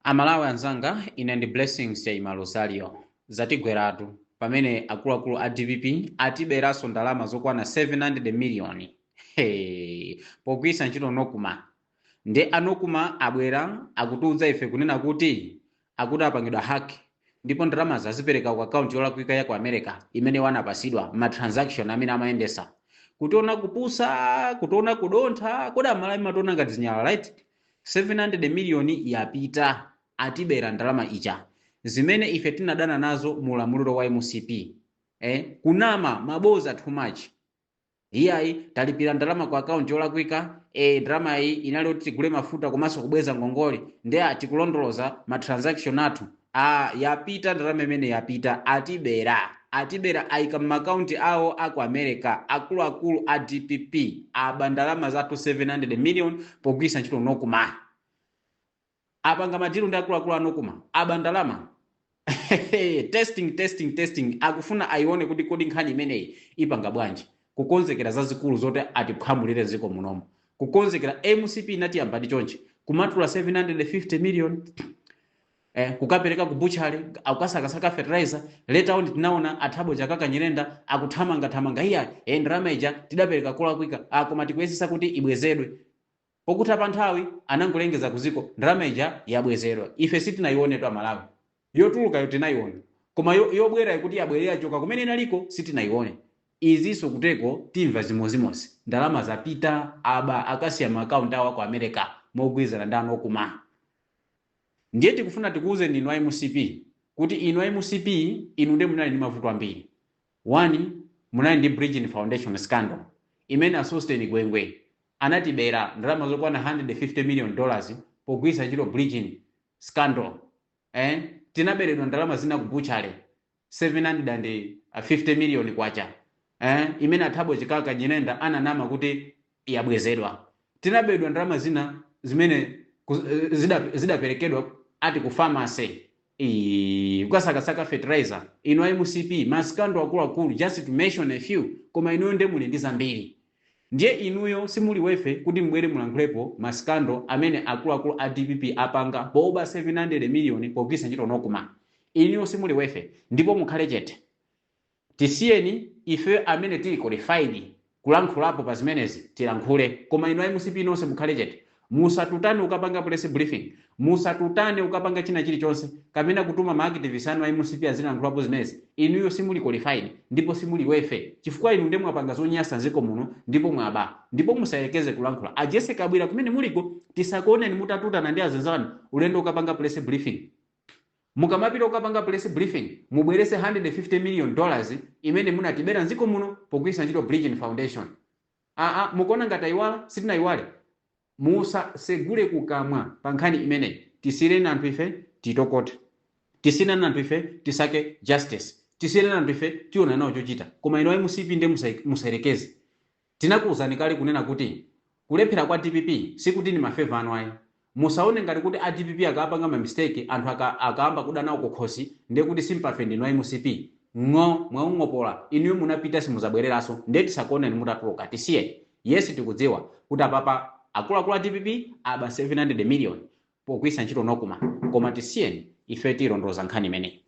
Amalawi anzanga ine ndi Blessings ya Rosario zatigweratu pamene akuluakulu a DPP atiberanso ndalama zokwana 700 million pogwiritsa ntchito Nokuma. Ndi anokuma abwera akutiuza ife kunena kuti akuti apangidwa haki ndipo ndalama zazipereka ku akaunti yolakwika ya ku America imene wanapasidwa ma transaction amene amayendesa kutiona kupusa kutiona kudontha kodi Amalawi mationa ngati zinyala right. 700 million yapita atibera ndalama ija zimene ife tinadana nazo mu lamulo wa MCP. Kunama maboza too much. Iyayi talipira ndalama ku account yolakwika ndalama iyi inali kuti tigule mafuta komanso kubweza ngongole ndi atikulondoloza ma transaction athu yapita ndalama imene yapita atibera ayika mu account awo aku America akuluakulu a DPP aba ndalama zathu 700 million pogwiritsa ntchito Nokuma. Apanga madiru ndi akuluakulu a Nokuma aba ndalama testing akufuna ayione kuti kodi nkhani imeneyi ipanga bwanji kukonzekera zazikulu zote atiphamulire ziko munomo kukonzekera MCP inati yambadi chonchi kumatula 750 million kukapereka ku butchery akukasakasaka fertilizer later on tinaona athabo jakaka Nyirenda akuthamanga iya ndalama ija tidapereka kolakwika koma tikuyesesa kuti ibwezedwe pokuti pa nthawi anangolengeza kuziko ndalama ija yabwezedwa ife sitinayione tu Amalawi yotuluka yo tinayiona koma yobwera kuti yabwerera choka kumene inaliko sitinayione. Izinso kuteko timva zimozimozi ndalama zapita aba akasiya ma account awo ku America mogwizana ndi Nokuma. Ndiye tikufuna tikuuze inu a MCP kuti inu a MCP inu ndi munali ndi mavuto ambiri. 1 munali ndi Bridging Foundation scandal imene asosteni gwengwe anatibera ndalama zokwana 150 million dollars pogwiritsa ntchito Bridging scandal. Tinaberedwa ndalama zina ku butchery 750 million kwacha. Imene athabo chikaka Nyirenda ananama kuti yabwezedwa. Tinabedwa ndalama zina zimene zidaperekedwa ati ku pharmacy kukasakasaka fertilizer. Inu a MCP maskando akuluakulu just to mention a few koma inuyo ndi muli ndi zambiri. Ndiye inuyo simuli wefe kuti mbwere mulankhulepo maskando amene akuluakulu a DPP apanga boba 700 million pogwiritsa ntchito Nokuma. Inuyo simuli wefe ndipo mukhale chete. Tisiyeni ife amene tili qualified kulankhulapo pa zimenezi tilankhule koma inu a MCP nonse mukhale chete. Musatutane ukapanga press briefing, musatutane ukapanga china chilichonse kamena kutuma ma activists anu a MCP azilankhulapo zimenezi. Inuyo simuli qualified ndipo simuli wefe chifukwa inu ndi mwapanga zonyasa nziko muno ndipo mwaba ndipo musayekeze kulankhula ajese kabwira kumene muliko tisakuone ni mutatutana ndi azenzanu ulendo ukapanga press briefing. Mukamapita ukapanga press briefing mubwerese 150 million dollars imene munatibera nziko muno pogwiritsa ntchito Bridging Foundation. Mukuona ngati ayiwala sitinayiwale. Musa segule kukamwa pa nkhani imene tisireni anthu ife titokote tisireni anthu ife tisake justice tisireni anthu ife tiona nawo chochita koma ino a MCP ndi musayerekeze. Tinakuuzani kale kunena kuti kulephera kwa DPP sikuti ni mafeva anu ayi. Musaone ngati kuti a DPP akapanga ma mistake anthu akaamba kuda nawo kukhosi ndiye kuti sympathy ndi no MCP mwaungopola inuyo munapita simuzabwereraso ndiye tisakuone ni mutatuluka tisiye. Yes tikudziwa kuti apapa akuluakulu a DPP aba 700 million pogwiritsa ntchito Nokuma koma tisiyeni ife tilondoza nkhani imene.